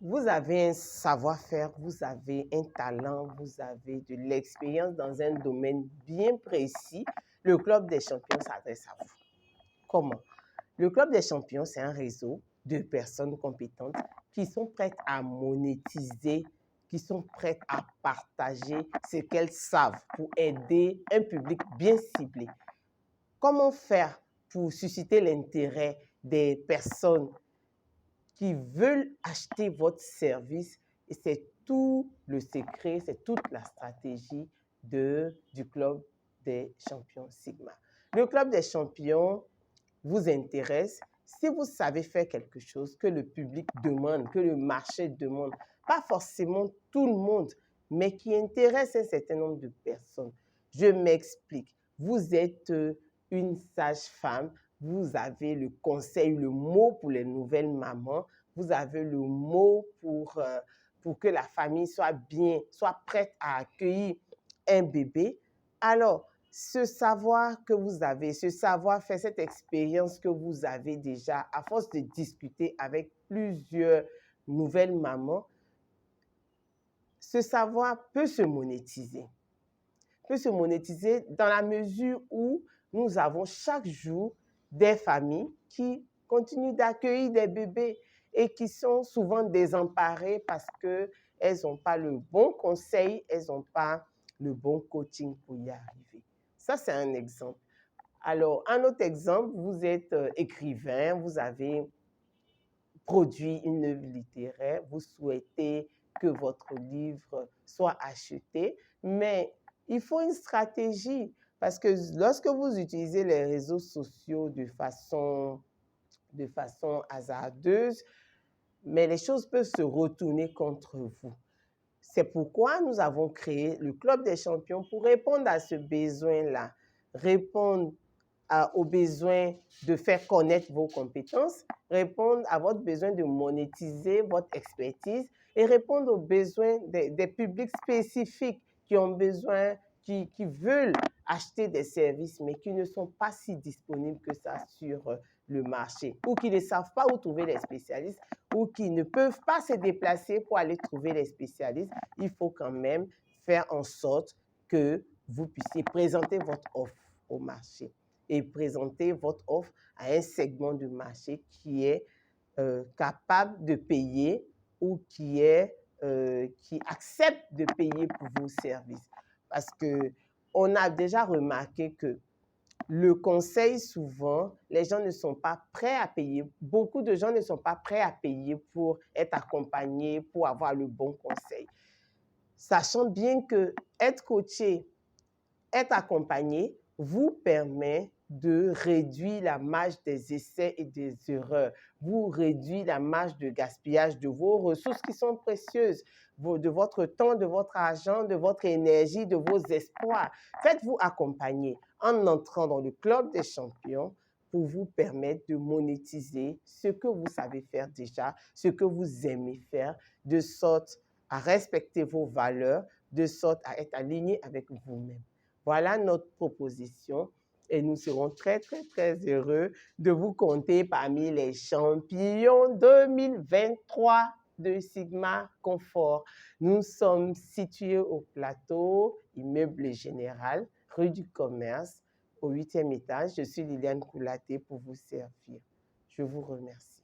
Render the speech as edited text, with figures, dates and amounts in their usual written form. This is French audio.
Vous avez un savoir-faire, vous avez un talent, vous avez de l'expérience dans un domaine bien précis. Le Club des champions s'adresse à vous. Comment? Le Club des champions, c'est un réseau de personnes compétentes qui sont prêtes à monétiser, qui sont prêtes à partager ce qu'elles savent pour aider un public bien ciblé. Comment faire pour susciter l'intérêt des personnes qui veulent acheter votre service? Et c'est tout le secret, c'est toute la stratégie du Club des champions Sigma. Le Club des champions vous intéresse si vous savez faire quelque chose que le public demande, que le marché demande, pas forcément tout le monde, mais qui intéresse un certain nombre de personnes. Je m'explique. Vous êtes une sage-femme, vous avez le conseil, le mot pour les nouvelles mamans, vous avez le mot pour que la famille soit prête à accueillir un bébé. Alors, ce savoir que vous avez, ce savoir-faire, cette expérience que vous avez déjà, à force de discuter avec plusieurs nouvelles mamans, ce savoir peut se monétiser. Peut se monétiser dans la mesure où nous avons chaque jour des familles qui continuent d'accueillir des bébés et qui sont souvent désemparées parce qu'elles n'ont pas le bon conseil, elles n'ont pas le bon coaching pour y arriver. Ça, c'est un exemple. Alors, un autre exemple, vous êtes écrivain, vous avez produit une œuvre littéraire, vous souhaitez que votre livre soit acheté, mais il faut une stratégie parce que lorsque vous utilisez les réseaux sociaux de façon hasardeuse, mais les choses peuvent se retourner contre vous. C'est pourquoi nous avons créé le Club des champions pour répondre à ce besoin-là, répondre au besoin de faire connaître vos compétences, répondre à votre besoin de monétiser votre expertise et répondre aux besoins des publics spécifiques qui ont besoin, qui veulent acheter des services, mais qui ne sont pas si disponibles que ça sur le marché, ou qui ne savent pas où trouver les spécialistes, ou qui ne peuvent pas se déplacer pour aller trouver les spécialistes. Il faut quand même faire en sorte que vous puissiez présenter votre offre au marché et présenter votre offre à un segment de marché qui est capable de payer ou qui accepte de payer pour vos services. Parce qu'on a déjà remarqué que le conseil, souvent, les gens ne sont pas prêts à payer. Beaucoup de gens ne sont pas prêts à payer pour être accompagnés, pour avoir le bon conseil. Sachant bien que être coaché, être accompagné vous permet de réduire la marge des essais et des erreurs, vous réduit la marge de gaspillage de vos ressources qui sont précieuses, de votre temps, de votre argent, de votre énergie, de vos espoirs. Faites-vous accompagner en entrant dans le Club des champions pour vous permettre de monétiser ce que vous savez faire déjà, ce que vous aimez faire, de sorte à respecter vos valeurs, de sorte à être aligné avec vous-même. Voilà notre proposition et nous serons très, très, très heureux de vous compter parmi les champions 2023 de Sigma Confort. Nous sommes situés au plateau, immeuble général, rue du Commerce, au 8e étage. Je suis Liliane Koulaté pour vous servir. Je vous remercie.